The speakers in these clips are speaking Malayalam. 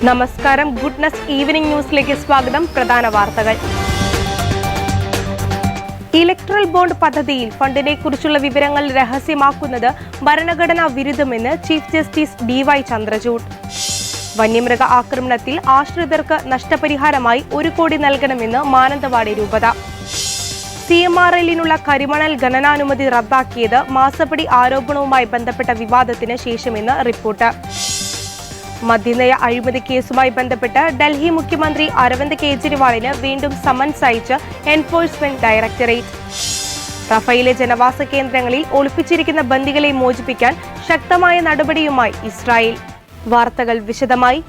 നമസ്കാരം, ഗുഡ്നസ് ഈവനിംഗ് ന്യൂസിലേക്ക് സ്വാഗതം. പ്രധാന വാർത്തകൾ. ഇലക്ട്രൽ ബോണ്ട് പദ്ധതിയിൽ ഫണ്ടിനെ കുറിച്ചുള്ള വിവരങ്ങൾ രഹസ്യമാക്കുന്നത് ഭരണഘടനാ വിരുദ്ധമെന്ന് ചീഫ് ജസ്റ്റിസ് DY ചന്ദ്രചൂഡ്. വന്യമൃഗ ആക്രമണത്തിൽ ആശ്രിതർക്ക് നഷ്ടപരിഹാരമായി 1 കോടി നൽകണമെന്ന് മാനന്തവാടി രൂപത. CMRLനുള്ള കരിമണൽ ഖനനാനുമതി റദ്ദാക്കിയത് മാസപ്പടി ആരോപണവുമായി ബന്ധപ്പെട്ട വിവാദത്തിന് ശേഷമെന്ന് റിപ്പോർട്ട്. മദ്യനയ അഴിമതി കേസുമായി ബന്ധപ്പെട്ട് ഡൽഹി മുഖ്യമന്ത്രി അരവിന്ദ് കെജ്രിവാളിന് വീണ്ടും സമൻസ് അയച്ച് എൻഫോഴ്സ്മെന്റ് ഡയറക്ടറേറ്റ്. റഫയിലെ ജനവാസ കേന്ദ്രങ്ങളിൽ ഒളിപ്പിച്ചിരിക്കുന്ന ബന്ദികളെ മോചിപ്പിക്കാൻ ശക്തമായ നടപടിയുമായി ഇസ്രായേൽ. വാർത്തകൾ വിശദമായി.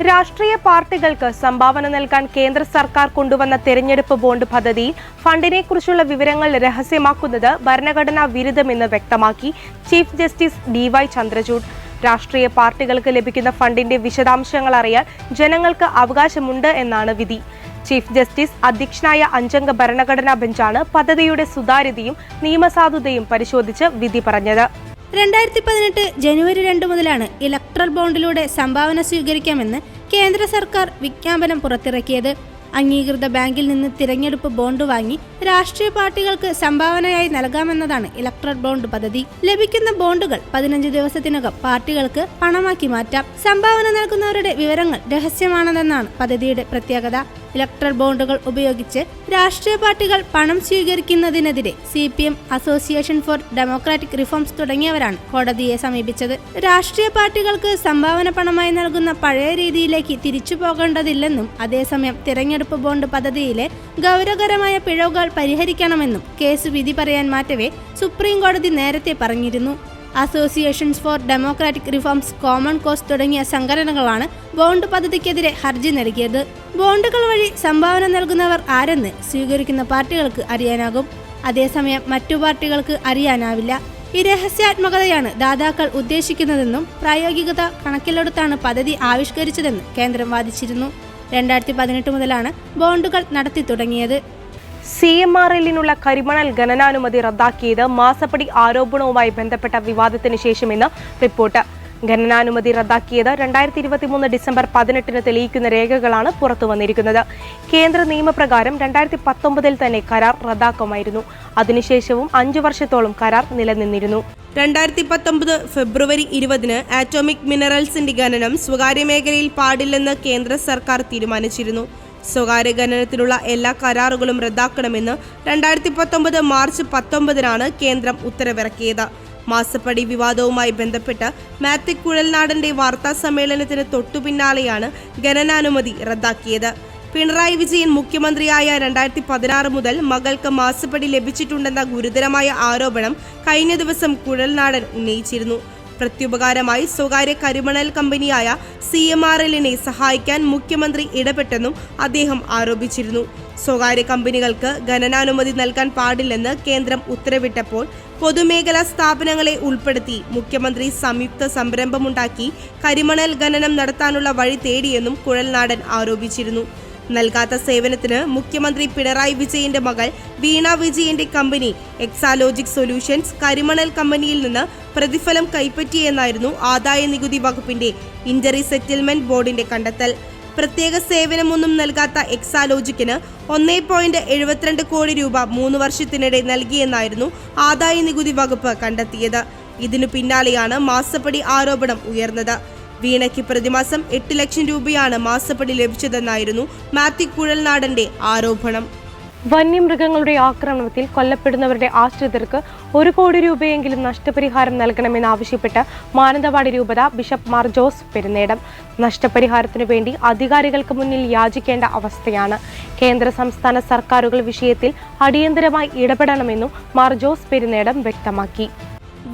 രാഷ്ട്രീയ പാർട്ടികൾക്ക് സംഭാവന നൽകാൻ കേന്ദ്ര സർക്കാർ കൊണ്ടുവന്ന തെരഞ്ഞെടുപ്പ് ബോണ്ട് പദ്ധതിയിൽ ഫണ്ടിനെക്കുറിച്ചുള്ള വിവരങ്ങൾ രഹസ്യമാക്കുന്നത് ഭരണഘടനാ വിരുദ്ധമെന്ന് വ്യക്തമാക്കി ചീഫ് ജസ്റ്റിസ് DY ചന്ദ്രചൂഡ്. രാഷ്ട്രീയ പാർട്ടികൾക്ക് ലഭിക്കുന്ന ഫണ്ടിന്റെ വിശദാംശങ്ങൾ അറിയാൻ ജനങ്ങൾക്ക് അവകാശമുണ്ട് എന്നാണ് വിധി. ചീഫ് ജസ്റ്റിസ് അധ്യക്ഷനായ 5-അംഗ ഭരണഘടനാ ബെഞ്ചാണ് പദ്ധതിയുടെ സുതാര്യതയും നിയമസാധുതയും പരിശോധിച്ച് വിധി പറഞ്ഞത്. 2018 ജനുവരി 2 മുതലാണ് ഇലക്ട്രൽ ബോണ്ടിലൂടെ സംഭാവന സ്വീകരിക്കാമെന്ന് കേന്ദ്ര സർക്കാർ വിജ്ഞാപനം പുറത്തിറക്കിയത്. അംഗീകൃത ബാങ്കിൽ നിന്ന് തിരഞ്ഞെടുപ്പ് ബോണ്ട് വാങ്ങി രാഷ്ട്രീയ പാർട്ടികൾക്ക് സംഭാവനയായി നൽകാമെന്നതാണ് ഇലക്ട്രൽ ബോണ്ട് പദ്ധതി. ലഭിക്കുന്ന ബോണ്ടുകൾ 15 ദിവസത്തിനകം പാർട്ടികൾക്ക് പണമാക്കി മാറ്റാം. സംഭാവന നൽകുന്നവരുടെ വിവരങ്ങൾ രഹസ്യമാണെന്നാണ് പദ്ധതിയുടെ പ്രത്യേകത. ഇലക്ട്രൽ ബോണ്ടുകൾ ഉപയോഗിച്ച് രാഷ്ട്രീയ പാർട്ടികൾ പണം സ്വീകരിക്കുന്നതിനെതിരെ CPM, association for democratic reforms തുടങ്ങിയവരാണ് കോടതിയെ സമീപിച്ചത്. രാഷ്ട്രീയ പാർട്ടികൾക്ക് സംഭാവന പണമായി നൽകുന്ന പഴയ രീതിയിലേക്ക് തിരിച്ചു പോകേണ്ടതില്ലെന്നും അതേസമയം തിരഞ്ഞെടുപ്പ് ബോണ്ട് പദ്ധതിയിലെ ഗൗരവകരമായ പിഴവുകൾ പരിഹരിക്കണമെന്നും കേസ് വിധി പറയാൻ മാറ്റവേ സുപ്രീം കോടതി നേരത്തെ പറഞ്ഞിരുന്നു. Associations for democratic reforms, common cause തുടങ്ങിയ സംഘടനകളാണ് ബോണ്ട് പദ്ധതിക്കെതിരെ ഹർജി നൽകിയത്. ബോണ്ടുകൾ വഴി സംഭാവന നൽകുന്നവർ ആരെന്ന് സ്വീകരിക്കുന്ന പാർട്ടികൾക്ക് അറിയാനാകും. അതേസമയം മറ്റു പാർട്ടികൾക്ക് അറിയാനാവില്ല. ഈ രഹസ്യാത്മകതയാണ് ദാതാക്കൾ ഉദ്ദേശിക്കുന്നതെന്നും പ്രായോഗികത കണക്കിലെടുത്താണ് പദ്ധതി ആവിഷ്കരിച്ചതെന്ന് കേന്ദ്രം വാദിച്ചിരുന്നു. 2018 മുതലാണ് ബോണ്ടുകൾ നടത്തി തുടങ്ങിയത്. CMRLനുള്ള കരിമണൽ ഖനനാനുമതി റദ്ദാക്കിയത് മാസപ്പടി ആരോപണവുമായി ബന്ധപ്പെട്ട വിവാദത്തിന് ശേഷമെന്ന് റിപ്പോർട്ട്. ഖനനാനുമതി റദ്ദാക്കിയത് 2023 ഡിസംബർ 18 തെളിയിക്കുന്ന രേഖകളാണ് പുറത്തുവന്നിരിക്കുന്നത്. കേന്ദ്ര നിയമപ്രകാരം 2019 തന്നെ കരാർ റദ്ദാക്കുമായിരുന്നു. അതിനുശേഷവും 5 വർഷത്തോളം കരാർ നിലനിന്നിരുന്നു. 2019 ഫെബ്രുവരി 20 ആറ്റോമിക് മിനറൽസിന്റെ ഖനനം സ്വകാര്യ മേഖലയിൽ പാടില്ലെന്ന് കേന്ദ്ര സർക്കാർ തീരുമാനിച്ചിരുന്നു. സ്വകാര്യ ഖനനത്തിനുള്ള എല്ലാ കരാറുകളും റദ്ദാക്കണമെന്ന് 2019 മാർച്ച് 19 കേന്ദ്രം ഉത്തരവിറക്കിയത്. മാസപ്പടി വിവാദവുമായി ബന്ധപ്പെട്ട് മാത്യു കുഴൽനാടന്റെ വാർത്താ സമ്മേളനത്തിന് തൊട്ടുപിന്നാലെയാണ് ഖനനാനുമതി റദ്ദാക്കിയത്. പിണറായി വിജയൻ മുഖ്യമന്ത്രിയായ 2016 മുതൽ മകൾക്ക് മാസപ്പടി ലഭിച്ചിട്ടുണ്ടെന്ന ഗുരുതരമായ ആരോപണം കഴിഞ്ഞ ദിവസം കുഴൽനാടൻ ഉന്നയിച്ചിരുന്നു. പ്രത്യുപകാരമായി സ്വകാര്യ കരിമണൽ കമ്പനിയായ CMRLനെ സഹായിക്കാൻ മുഖ്യമന്ത്രി ഇടപെട്ടെന്നും അദ്ദേഹം ആരോപിച്ചിരുന്നു. സ്വകാര്യ കമ്പനികൾക്ക് ഖനനാനുമതി നൽകാൻ പാടില്ലെന്ന് കേന്ദ്രം ഉത്തരവിട്ടപ്പോൾ പൊതുമേഖലാ സ്ഥാപനങ്ങളെ ഉൾപ്പെടുത്തി മുഖ്യമന്ത്രി സംയുക്ത സംരംഭമുണ്ടാക്കി കരിമണൽ ഖനനം നടത്താനുള്ള വഴി തേടിയെന്നും കുഴൽനാടൻ ആരോപിച്ചിരുന്നു. നൽകാത്ത സേവനത്തിന് മുഖ്യമന്ത്രി പിണറായി വിജയന്റെ മകൾ വീണ വിജയന്റെ കമ്പനി എക്സാലോജിക് സൊല്യൂഷൻസ് കരിമണൽ കമ്പനിയിൽ നിന്ന് പ്രതിഫലം കൈപ്പറ്റിയെന്നായിരുന്നു ആദായ നികുതി വകുപ്പിന്റെ ഇന്ററി സെറ്റിൽമെന്റ് ബോർഡിന്റെ കണ്ടെത്തൽ. പ്രത്യേക സേവനമൊന്നും നൽകാത്ത എക്സാലോജിക്കിന് 1.72 കോടി രൂപ 3 വർഷത്തിനിടെ നൽകിയെന്നായിരുന്നു ആദായ നികുതി വകുപ്പ് കണ്ടെത്തിയത്. ഇതിനു പിന്നാലെയാണ് മാസപ്പടി ആരോപണം ഉയർന്നത്. വീണയ്ക്ക് പ്രതിമാസം 8 ലക്ഷം രൂപയാണ് മാസപ്പടി ലഭിച്ചതെന്നായിരുന്നു മാത്യു കുഴൽനാടന്റെ ആരോപണം. വന്യമൃഗങ്ങളുടെ ആക്രമണത്തിൽ കൊല്ലപ്പെടുന്നവരുടെ ആശ്രിതർക്ക് 1 കോടി രൂപയെങ്കിലും നഷ്ടപരിഹാരം നൽകണമെന്നാവശ്യപ്പെട്ട് മാനന്തവാടി രൂപത ബിഷപ്പ് മാർ ജോസ് പെരുന്നേടം. നഷ്ടപരിഹാരത്തിനു വേണ്ടി അധികാരികൾക്ക് മുന്നിൽ യാചിക്കേണ്ട അവസ്ഥയാണ്. കേന്ദ്ര സംസ്ഥാന സർക്കാരുകൾ വിഷയത്തിൽ അടിയന്തരമായി ഇടപെടണമെന്നും മാർ ജോസ് പെരുന്നേടം വ്യക്തമാക്കി.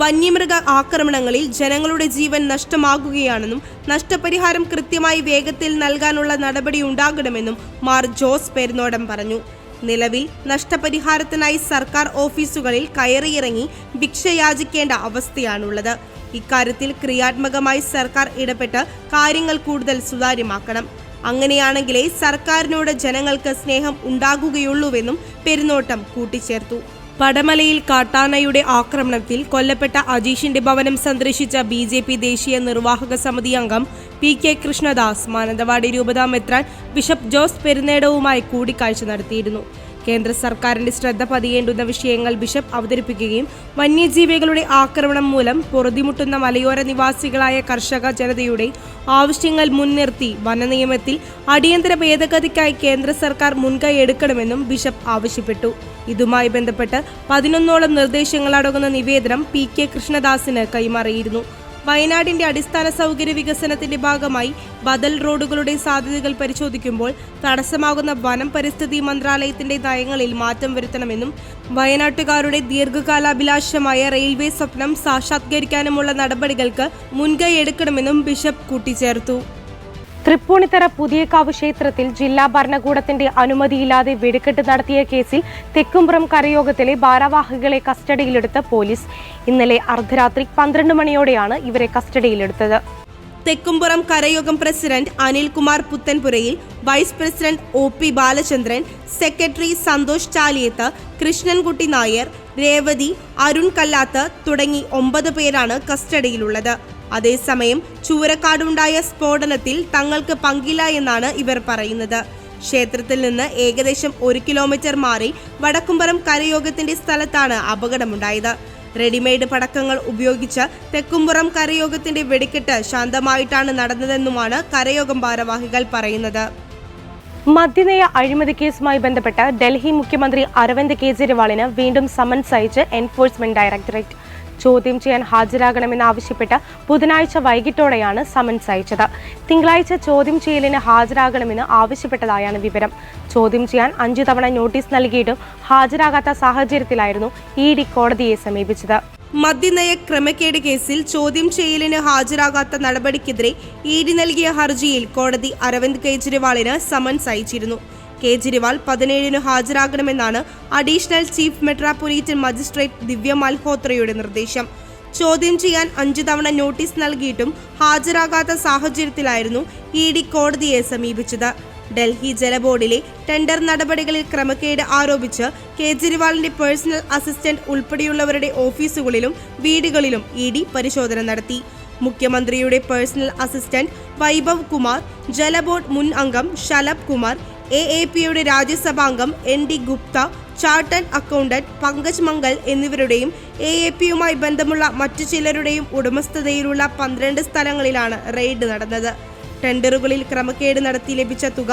വന്യമൃഗ ആക്രമണങ്ങളിൽ ജനങ്ങളുടെ ജീവൻ നഷ്ടമാകുകയാണെന്നും നഷ്ടപരിഹാരം കൃത്യമായി വേഗത്തിൽ നൽകാനുള്ള നടപടി ഉണ്ടാകണമെന്നും മാർ ജോസ് പെരുന്നോടം പറഞ്ഞു. നിലവിൽ നഷ്ടപരിഹാരത്തിനായി സർക്കാർ ഓഫീസുകളിൽ കയറിയിറങ്ങി ഭിക്ഷയാചിക്കേണ്ട അവസ്ഥയാണുള്ളത്. ഇക്കാര്യത്തിൽ ക്രിയാത്മകമായി സർക്കാർ ഇടപെട്ട് കാര്യങ്ങൾ കൂടുതൽ സുതാര്യമാക്കണം. അങ്ങനെയാണെങ്കിലേ സർക്കാരിനോട് ജനങ്ങൾക്ക് സ്നേഹം ഉണ്ടാകുകയുള്ളൂവെന്നും പെരുന്നോട്ടം കൂട്ടിച്ചേർത്തു. പടമലയിൽ കാട്ടാനയുടെ ആക്രമണത്തിൽ കൊല്ലപ്പെട്ട അജീഷിന്റെ ഭവനം സന്ദർശിച്ച BJP ദേശീയ നിർവാഹക സമിതി അംഗം PK കൃഷ്ണദാസ് മാനന്തവാടി രൂപതാ മെത്രാൻ ബിഷപ്പ് ജോസ് പെരുന്നേടവുമായി കൂടിക്കാഴ്ച നടത്തിയിരുന്നു. കേന്ദ്ര സർക്കാരിന്റെ ശ്രദ്ധ പതിയേണ്ടുന്ന വിഷയങ്ങൾ ബിഷപ്പ് അവതരിപ്പിക്കുകയും വന്യജീവികളുടെ ആക്രമണം മൂലം പൊറുതിമുട്ടുന്ന മലയോര നിവാസികളായ കർഷക ജനതയുടെ ആവശ്യങ്ങൾ മുൻനിർത്തി വനനിയമത്തിൽ അടിയന്തര ഭേദഗതിക്കായി കേന്ദ്ര സർക്കാർ മുൻകൈ എടുക്കണമെന്നും ബിഷപ്പ് ആവശ്യപ്പെട്ടു. ഇതുമായി ബന്ധപ്പെട്ട് 11ഓളം നിർദ്ദേശങ്ങളടങ്ങുന്ന നിവേദനം PK കൃഷ്ണദാസിന് കൈമാറിയിരുന്നു. വയനാടിന്റെ അടിസ്ഥാന സൗകര്യ വികസനത്തിന്റെ ഭാഗമായി ബദൽ റോഡുകളുടെ സാധ്യതകൾ പരിശോധിക്കുമ്പോൾ തടസ്സമാകുന്ന വനം പരിസ്ഥിതി മന്ത്രാലയത്തിന്റെ നയങ്ങളിൽ മാറ്റം വരുത്തണമെന്നും വയനാട്ടുകാരുടെ ദീർഘകാലാഭിലാഷമായ റെയിൽവേ സ്വപ്നം സാക്ഷാത്കരിക്കാനുമുള്ള നടപടികൾക്ക് മുൻകൈ എടുക്കണമെന്നും ബിഷപ്പ് കൂട്ടിച്ചേർത്തു. തൃപ്പൂണിത്തറ പുതിയകാവ് ക്ഷേത്രത്തിൽ ജില്ലാ ഭരണകൂടത്തിന്റെ അനുമതിയില്ലാതെ വെടിക്കെട്ട് നടത്തിയ കേസിൽ തെക്കുംപുറം കരയോഗത്തിലെ ഭാരവാഹികളെ കസ്റ്റഡിയിലെടുത്ത പോലീസ്. ഇന്നലെ അർദ്ധരാത്രി 12 മണിയോടെയാണ് ഇവരെ കസ്റ്റഡിയിലെടുത്തത്. Thekkumpuram Karayogam president Anilkumar Puthanpurayil, vice president OP Balachandran, secretary Santhosh Chaliyath, Krishnankutty Nair, Revathi, Arun Kallath തുടങ്ങി 9 പേരാണ് കസ്റ്റഡിയിലുള്ളത്. അതേസമയം ചൂരക്കാടുണ്ടായ സ്ഫോടനത്തിൽ തങ്ങൾക്ക് പങ്കില്ല എന്നാണ് ഇവർ പറയുന്നത്. ക്ഷേത്രത്തിൽ നിന്ന് ഏകദേശം 1 കിലോമീറ്റർ മാറി വടക്കുംപുറം കരയോഗത്തിന്റെ സ്ഥലത്താണ് അപകടമുണ്ടായത്. റെഡിമെയ്ഡ് പടക്കങ്ങൾ ഉപയോഗിച്ച് തെക്കുംപുറം കരയോഗത്തിന്റെ വെടിക്കെട്ട് ശാന്തമായിട്ടാണ് നടന്നതെന്നുമാണ് കരയോഗം ഭാരവാഹികൾ പറയുന്നത്. മദ്യനയ അഴിമതി കേസുമായി ബന്ധപ്പെട്ട് ഡൽഹി മുഖ്യമന്ത്രി അരവിന്ദ് കെജ്രിവാളിന് വീണ്ടും സമൻസ് അയച്ച് എൻഫോഴ്സ്മെന്റ് ഡയറക്ടറേറ്റ്. ചോദ്യം ചെയ്യാൻ ഹാജരാകണമെന്നാവശ്യപ്പെട്ട് ബുധനാഴ്ച വൈകിട്ടോടെയാണ് സമൻസ് അയച്ചത്. തിങ്കളാഴ്ച ചോദ്യം ചെയ്യലിന് ഹാജരാകണമെന്ന് ആവശ്യപ്പെട്ടതായാണ് വിവരം. ചോദ്യം ചെയ്യാൻ 5 തവണ നോട്ടീസ് നൽകിയിട്ടും ഹാജരാകാത്ത സാഹചര്യത്തിലായിരുന്നു ED കോടതിയെ സമീപിച്ചത്. മദ്യനയ ക്രമക്കേട് കേസിൽ ചോദ്യം ചെയ്യലിന് ഹാജരാകാത്ത നടപടിക്കെതിരെ ED നൽകിയ ഹർജിയിൽ കോടതി അരവിന്ദ് കെജ്രിവാളിന് സമൻസ് അയച്ചിരുന്നു. കേജ്രിവാൾ 17-ന് ഹാജരാകണമെന്നാണ് additional chief metropolitan magistrate Divya മൽഹോത്രയുടെ നിർദ്ദേശം. ചോദ്യം ചെയ്യാൻ 5 തവണ നോട്ടീസ് നൽകിയിട്ടും ഹാജരാകാത്ത സാഹചര്യത്തിലായിരുന്നു ED കോടതിയെ സമീപിച്ചത്. ഡൽഹി ജലബോർഡിലെ ടെൻഡർ നടപടികളിൽ ക്രമക്കേട് ആരോപിച്ച് കേജ്രിവാളിന്റെ പേഴ്സണൽ അസിസ്റ്റന്റ് ഉൾപ്പെടെയുള്ളവരുടെ ഓഫീസുകളിലും വീടുകളിലും ED പരിശോധന നടത്തി. മുഖ്യമന്ത്രിയുടെ പേഴ്സണൽ അസിസ്റ്റന്റ് വൈഭവ് കുമാർ, ജലബോർഡ് മുൻ അംഗം ശലഭ് കുമാർ, AAPയുടെ രാജ്യസഭാംഗം ND Gupta, chartered accountant Pankaj Mangal എന്നിവരുടെയും AAPയുമായി ബന്ധമുള്ള മറ്റു ചിലരുടെയും ഉടമസ്ഥതയിലുള്ള 12 സ്ഥലങ്ങളിലാണ് റെയ്ഡ് നടന്നത്. ടെൻഡറുകളിൽ ക്രമക്കേട് നടത്തി ലഭിച്ച തുക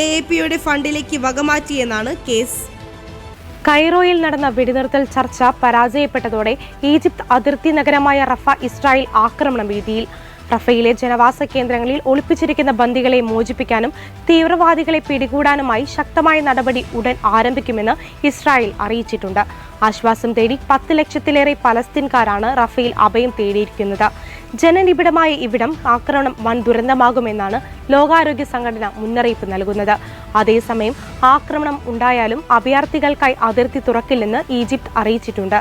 AAPയുടെ ഫണ്ടിലേക്ക് വകമാറ്റിയെന്നാണ് കേസ്. കൈറോയിൽ നടന്ന വെടിനിർത്തൽ ചർച്ച പരാജയപ്പെട്ടതോടെ ഈജിപ്ത് അതിർത്തി നഗരമായ റഫ ഇസ്രായേൽ ആക്രമണ ഭീതിയിൽ. റഫയിലെ ജനവാസ കേന്ദ്രങ്ങളിൽ ഒളിപ്പിച്ചിരിക്കുന്ന ബന്ദികളെ മോചിപ്പിക്കാനും തീവ്രവാദികളെ പിടികൂടാനുമായി ശക്തമായ നടപടി ഉടൻ ആരംഭിക്കുമെന്ന് ഇസ്രായേൽ അറിയിച്ചിട്ടുണ്ട്. ആശ്വാസം തേടി 10 ലക്ഷത്തിലേറെ പലസ്തീൻകാരാണ് റഫയിൽ അഭയം തേടിയിരിക്കുന്നത്. ജനനിബിഡമായ ഇവിടം ആക്രമണം വൻ ദുരന്തമാകുമെന്നാണ് ലോകാരോഗ്യ സംഘടന മുന്നറിയിപ്പ് നൽകുന്നത്. അതേസമയം ആക്രമണം ഉണ്ടായാലും അഭയാർത്ഥികൾക്കായി അതിർത്തി തുറക്കില്ലെന്ന് ഈജിപ്ത് അറിയിച്ചിട്ടുണ്ട്.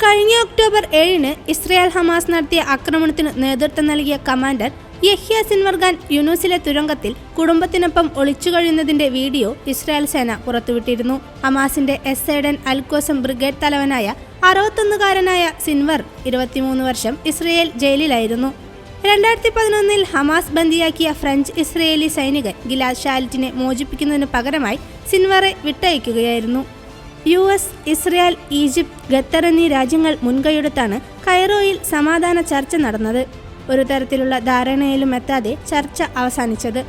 കഴിഞ്ഞ ഒക്ടോബർ 7-ന് ഇസ്രായേൽ ഹമാസ് നടത്തിയ ആക്രമണത്തിന് നേതൃത്വം നൽകിയ കമാൻഡർ യഹ്യ സിൻവർഖാൻ യൂനുസിലെ തുരങ്കത്തിൽ കുടുംബത്തിനൊപ്പം ഒളിച്ചുകഴിയുന്നതിന്റെ വീഡിയോ ഇസ്രായേൽ സേന പുറത്തുവിട്ടിരുന്നു. ഹമാസിന്റെ എസൈഡൻ അൽക്കോസം ബ്രിഗേഡ് തലവനായ 61-കാരനായ സിൻവർ 23 വർഷം ഇസ്രായേൽ ജയിലിലായിരുന്നു. 2011-ൽ ഹമാസ് ബന്ദിയാക്കിയ ഫ്രഞ്ച് ഇസ്രയേലി സൈനികൻ ഗിലാദ് ഷാലിറ്റിനെ മോചിപ്പിക്കുന്നതിന് പകരമായി സിൻവറെ വിട്ടയക്കുകയായിരുന്നു. US, ഇസ്രായേൽ, ഈജിപ്ത്, ഖത്തർ എന്നീ രാജ്യങ്ങൾ മുൻകൈയെടുത്താണ് കൈറോയിൽ സമാധാന ചർച്ച നടന്നത്. ഒരു തരത്തിലുള്ള ധാരണയിലും എത്താതെ ചർച്ച അവസാനിച്ചത്.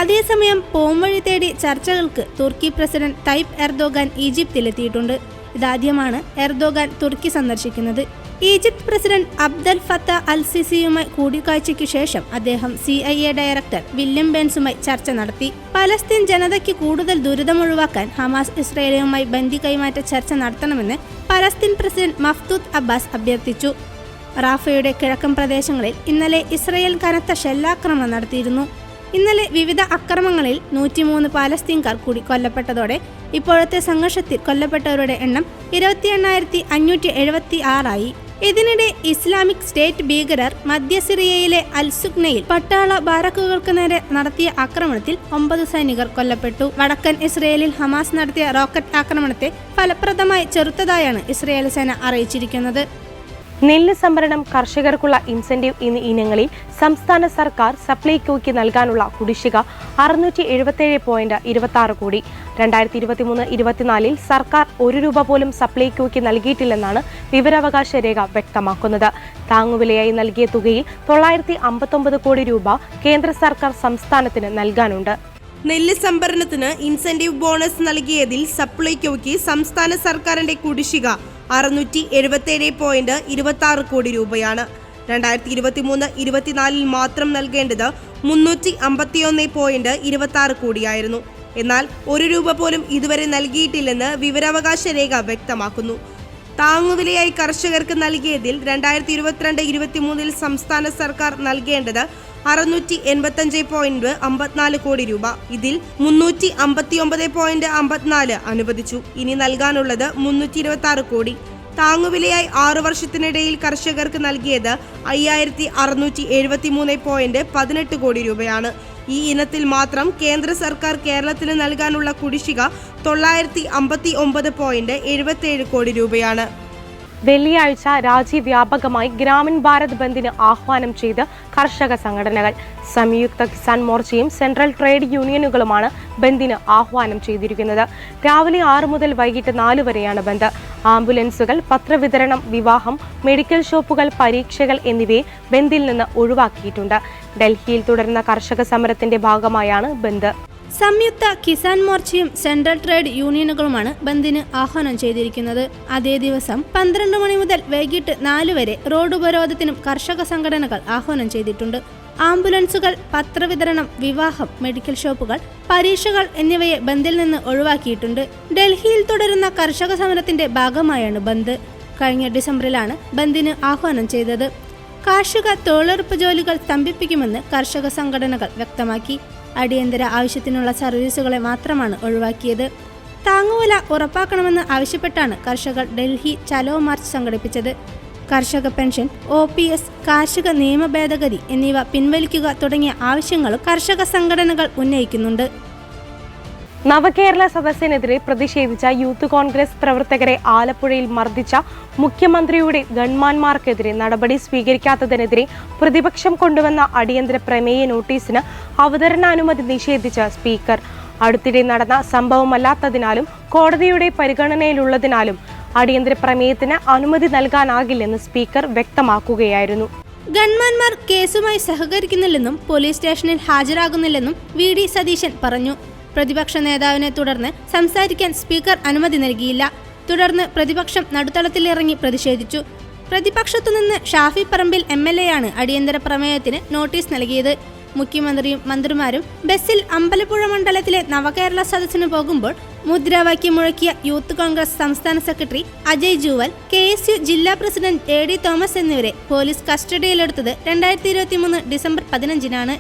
അതേസമയം പോംവഴി തേടി ചർച്ചകൾക്ക് തുർക്കി പ്രസിഡന്റ് തയ്യിപ് എർദോഗാൻ ഈജിപ്തിലെത്തിയിട്ടുണ്ട്. ഇതാദ്യമാണ് എർദോഗാൻ തുർക്കി സന്ദർശിക്കുന്നത്. ഈജിപ്ത് പ്രസിഡന്റ് അബ്ദൽ ഫത്ത അൽ സിസിയുമായി കൂടിക്കാഴ്ചയ്ക്കു ശേഷം അദ്ദേഹം CIA ഡയറക്ടർ വില്യം ബേൺസുമായി ചർച്ച നടത്തി. പലസ്തീൻ ജനതയ്ക്ക് കൂടുതൽ ദുരിതമൊഴിവാക്കാൻ ഹമാസ് ഇസ്രായേലുമായി ബന്ദി കൈമാറ്റ ചർച്ച നടത്തണമെന്ന് പലസ്തീൻ പ്രസിഡന്റ് മഫ്തൂദ് അബ്ബാസ് അഭ്യർത്ഥിച്ചു. റാഫയുടെ കിഴക്കൻ പ്രദേശങ്ങളിൽ ഇന്നലെ ഇസ്രായേൽ കനത്ത ഷെല്ലാക്രമണം നടത്തിയിരുന്നു. ഇന്നലെ വിവിധ അക്രമങ്ങളിൽ 103 പാലസ്തീൻകാർ കൂടി കൊല്ലപ്പെട്ടതോടെ ഇപ്പോഴത്തെ സംഘർഷത്തിൽ കൊല്ലപ്പെട്ടവരുടെ എണ്ണം 28,576 ഇതിനിടെ ഇസ്ലാമിക് സ്റ്റേറ്റ് ഭീകരർ മധ്യ സിറിയയിലെ അൽസുഗ്നയിൽ പട്ടാള ബാരക്കുകൾക്ക് നേരെ നടത്തിയ ആക്രമണത്തിൽ 9 സൈനികർ കൊല്ലപ്പെട്ടു. വടക്കൻ ഇസ്രയേലിൽ ഹമാസ് നടത്തിയ റോക്കറ്റ് ആക്രമണത്തെ ഫലപ്രദമായി ചെറുത്തതായാണ് ഇസ്രയേൽ സേന അറിയിച്ചിരിക്കുന്നത്. നെല്ല് സംഭരണം, കർഷകർക്കുള്ള ഇൻസെന്റീവ് എന്നീ ഇനങ്ങളിൽ സംസ്ഥാന സർക്കാർ സപ്ലൈകോയ്ക്ക് നൽകാനുള്ള കുടിശ്ശിക 677.26 കോടി. 2023-24 സർക്കാർ ₹1 പോലും സപ്ലൈകോയ്ക്ക് നൽകിയിട്ടില്ലെന്നാണ് വിവരാവകാശ രേഖ വ്യക്തമാക്കുന്നത്. താങ്ങുവിലയായി നൽകിയ തുകയിൽ 959 കോടി രൂപ കേന്ദ്ര സർക്കാർ സംസ്ഥാനത്തിന് നൽകാനുണ്ട്. നെല്ല് സംഭരണത്തിന് ഇൻസെന്റീവ് ബോണസ് നൽകിയതിൽ സപ്ലൈകോയ്ക്ക് സംസ്ഥാന സർക്കാരിന്റെ കുടിശ്ശിക 677.26 കോടി രൂപയാണ്. 2023-24 മാത്രം നൽകേണ്ടത് 351.26 കോടിയായിരുന്നു. എന്നാൽ ₹1 പോലും ഇതുവരെ നൽകിയിട്ടില്ലെന്ന് വിവരാവകാശ രേഖ വ്യക്തമാക്കുന്നു. താങ്ങുവിലയായി കർഷകർക്ക് നൽകിയതിൽ 2022-23 സംസ്ഥാന സർക്കാർ നൽകേണ്ടത് 685.54 കോടി രൂപ. ഇതിൽ 359.54 അനുവദിച്ചു. ഇനി നൽകാനുള്ളത് 326 കോടി. താങ്ങുവിലയായി 6 വർഷത്തിനിടയിൽ കർഷകർക്ക് നൽകിയത് 5673.18 കോടി രൂപയാണ്. ഈ ഇനത്തിൽ മാത്രം കേന്ദ്ര സർക്കാർ കേരളത്തിന് നൽകാനുള്ള കുടിശ്ശിക 959.77 കോടി രൂപയാണ്. വെള്ളിയാഴ്ച രാജ്യവ്യാപകമായി ഗ്രാമീൺ ഭാരത് ബന്ദിന് ആഹ്വാനം ചെയ്ത് കർഷക സംഘടനകൾ. സംയുക്ത കിസാൻ മോർച്ചയും സെൻട്രൽ ട്രേഡ് യൂണിയനുകളുമാണ് ബന്ദിന് ആഹ്വാനം ചെയ്തിരിക്കുന്നത്. രാവിലെ 6 മുതൽ വൈകിട്ട് 4 വരെയാണ് ബന്ദ്. ആംബുലൻസുകൾ, പത്രവിതരണം, വിവാഹം, മെഡിക്കൽ ഷോപ്പുകൾ, പരീക്ഷകൾ എന്നിവയെ ബന്ദിൽ നിന്ന് ഒഴിവാക്കിയിട്ടുണ്ട്. ഡൽഹിയിൽ തുടരുന്ന കർഷക സമരത്തിന്റെ ഭാഗമായാണ് ബന്ദ്. സംയുക്ത കിസാൻ മോർച്ചയും സെൻട്രൽ ട്രേഡ് യൂണിയനുകളുമാണ് ബന്ദിന് ആഹ്വാനം ചെയ്തിരിക്കുന്നത്. അതേ ദിവസം 12 മണി മുതൽ വൈകിട്ട് 4 വരെ റോഡ് ഉപരോധത്തിനും കർഷക സംഘടനകൾ ആഹ്വാനം ചെയ്തിട്ടുണ്ട്. ആംബുലൻസുകൾ, പത്രവിതരണം, വിവാഹം, മെഡിക്കൽ ഷോപ്പുകൾ, പരീക്ഷകൾ എന്നിവയെ ബന്ദിൽ നിന്ന് ഒഴിവാക്കിയിട്ടുണ്ട്. ഡൽഹിയിൽ തുടരുന്ന കർഷക സമരത്തിന്റെ ഭാഗമായാണ് ബന്ദ്. കഴിഞ്ഞ ഡിസംബറിലാണ് ബന്ദിന് ആഹ്വാനം ചെയ്തത്. കാർഷിക തൊഴിലുറപ്പ് ജോലികൾ സ്തംഭിപ്പിക്കുമെന്ന് കർഷക സംഘടനകൾ വ്യക്തമാക്കി. അടിയന്തര ആവശ്യത്തിനുള്ള സർവീസുകളെ മാത്രമാണ് ഒഴിവാക്കിയത്. താങ്ങുവില ഉറപ്പാക്കണമെന്ന് ആവശ്യപ്പെട്ടാണ് കർഷകർ ഡൽഹി ചലോ മാർച്ച് സംഘടിപ്പിച്ചത്. കർഷക പെൻഷൻ, OPS, കാർഷിക നിയമ ഭേദഗതി എന്നിവ പിൻവലിക്കുക തുടങ്ങിയ ആവശ്യങ്ങളും കർഷക സംഘടനകൾ ഉന്നയിക്കുന്നുണ്ട്. നവകേരള സദസ്സിനെതിരെ പ്രതിഷേധിച്ച യൂത്ത് കോൺഗ്രസ് പ്രവർത്തകരെ ആലപ്പുഴയിൽ മർദ്ദിച്ച മുഖ്യമന്ത്രിയുടെ ഗൺമാന്മാർക്കെതിരെ നടപടി സ്വീകരിക്കാത്തതിനെതിരെ പ്രതിപക്ഷം കൊണ്ടുവന്ന അടിയന്തര പ്രമേയ നോട്ടീസിന് അവതരണാനുമതി നിഷേധിച്ച സ്പീക്കർ. അടുത്തിടെ നടന്ന സംഭവമല്ലാത്തതിനാലും കോടതിയുടെ പരിഗണനയിലുള്ളതിനാലും അടിയന്തര പ്രമേയത്തിന് അനുമതി നൽകാനാകില്ലെന്ന് സ്പീക്കർ വ്യക്തമാക്കുകയായിരുന്നു. ഗൺമാന്മാർ കേസുമായി സഹകരിക്കുന്നില്ലെന്നും പോലീസ് സ്റ്റേഷനിൽ ഹാജരാകുന്നില്ലെന്നും VD സതീശൻ പറഞ്ഞു. പ്രതിപക്ഷ നേതാവിനെ തുടർന്ന് സംസാരിക്കാൻ സ്പീക്കർ അനുമതി നൽകിയില്ല. തുടർന്ന് പ്രതിപക്ഷം നടുത്തളത്തിലിറങ്ങി പ്രതിഷേധിച്ചു. പ്രതിപക്ഷത്തുനിന്ന് ഷാഫി പറമ്പിൽ MLA ആണ് അടിയന്തര പ്രമേയത്തിന് നോട്ടീസ് നൽകിയത്. മുഖ്യമന്ത്രിയും മന്ത്രിമാരും ബസ്സിൽ അമ്പലപ്പുഴ മണ്ഡലത്തിലെ നവകേരള സദസ്സിന് പോകുമ്പോൾ മുദ്രാവാക്യം മുഴക്കിയ യൂത്ത് കോൺഗ്രസ് സംസ്ഥാന സെക്രട്ടറി അജയ് ജൂവൽ, KSU ജില്ലാ പ്രസിഡന്റ് AD തോമസ് എന്നിവരെ പോലീസ് കസ്റ്റഡിയിലെടുത്തത് 2023 ഡിസംബർ 15-നാണ്.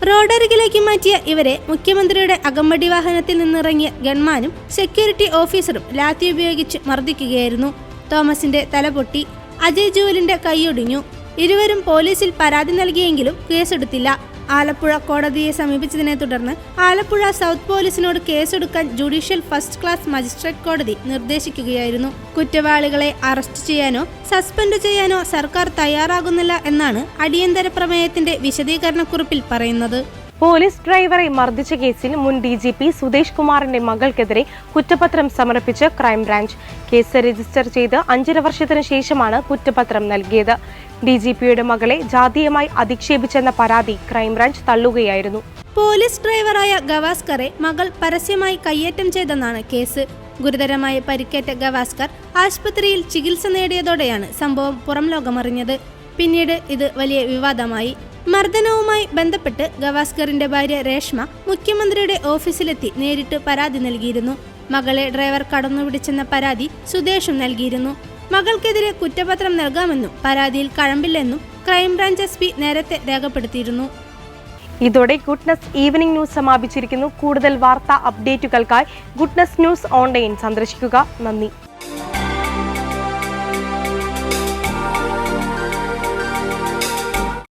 റോഡരികിലേക്ക് മാറ്റിയ ഇവരെ മുഖ്യമന്ത്രിയുടെ അകമ്പടി വാഹനത്തിൽ നിന്നിറങ്ങിയ ഗൺമാനും സെക്യൂരിറ്റി ഓഫീസറും ലാത്തി ഉപയോഗിച്ച് മർദ്ദിക്കുകയായിരുന്നു. തോമസിന്റെ തല പൊട്ടി, അജയ് ജൂവലിന്റെ കൈയൊടിഞ്ഞു. ഇരുവരും പോലീസിൽ പരാതി നൽകിയെങ്കിലും കേസെടുത്തില്ല. ആലപ്പുഴ കോടതിയെ സമീപിച്ചതിനെ തുടർന്ന് ആലപ്പുഴ സൗത്ത് പോലീസിനോട് കേസെടുക്കാൻ ജുഡീഷ്യൽ ഫസ്റ്റ് ക്ലാസ് മജിസ്ട്രേറ്റ് കോടതി നിർദ്ദേശിക്കുകയായിരുന്നു. കുറ്റവാളികളെ അറസ്റ്റ് ചെയ്യാനോ സസ്പെൻഡ് ചെയ്യാനോ സർക്കാർ തയ്യാറാകുന്നില്ല എന്നാണ് അടിയന്തര പ്രമേയത്തിന്റെ വിശദീകരണക്കുറിപ്പിൽ പറയുന്നത്. പോലീസ് ഡ്രൈവറെ മർദ്ദിച്ച കേസിൽ മുൻ DGP സുദേശ് കുമാറിന്റെ മകൾക്കെതിരെ കുറ്റപത്രം സമർപ്പിച്ച് ക്രൈംബ്രാഞ്ച്. കേസ് രജിസ്റ്റർ ചെയ്ത് 5.5 വർഷത്തിന് ശേഷമാണ് കുറ്റപത്രം നൽകിയത്. DGPയുടെ മകളെ ജാതീയമായി അധിക്ഷേപിച്ചെന്ന പരാതി ക്രൈംബ്രാഞ്ച് തള്ളുകയായിരുന്നു. പോലീസ് ഡ്രൈവറായ ഗവാസ്കറെ മകൾ പരസ്യമായി കയ്യേറ്റം ചെയ്തെന്നാണ് കേസ്. ഗുരുതരമായി പരിക്കേറ്റ ഗവാസ്കർ ആശുപത്രിയിൽ ചികിത്സ നേടിയതോടെയാണ് സംഭവം പുറം ലോകമറിഞ്ഞത്. പിന്നീട് ഇത് വലിയ വിവാദമായി. മർദ്ദനവുമായി ബന്ധപ്പെട്ട് ഗവാസ്കറിന്റെ ഭാര്യ രേഷ്മ മുഖ്യമന്ത്രിയുടെ ഓഫീസിലെത്തി നേരിട്ട് പരാതി നൽകിയിരുന്നു. മകളെ ഡ്രൈവർ കടന്നുപിടിച്ചെന്ന പരാതി സുദേശും നൽകിയിരുന്നു. മകൾക്കെതിരെ കുറ്റപത്രം നൽകാമെന്നും പരാതിയിൽ കഴമ്പില്ലെന്നും ക്രൈംബ്രാഞ്ച് SP നേരത്തെ രേഖപ്പെടുത്തിയിരുന്നു. ഇതോടെ ഗുഡ്നസ് ഈവനിംഗ് ന്യൂസ് സമാപിച്ചിരിക്കുന്നു. കൂടുതൽ വാർത്താ അപ്ഡേറ്റുകൾക്കായി ഗുഡ്നസ് ന്യൂസ് ഓൺലൈൻ സന്ദർശിക്കുക. നന്ദി.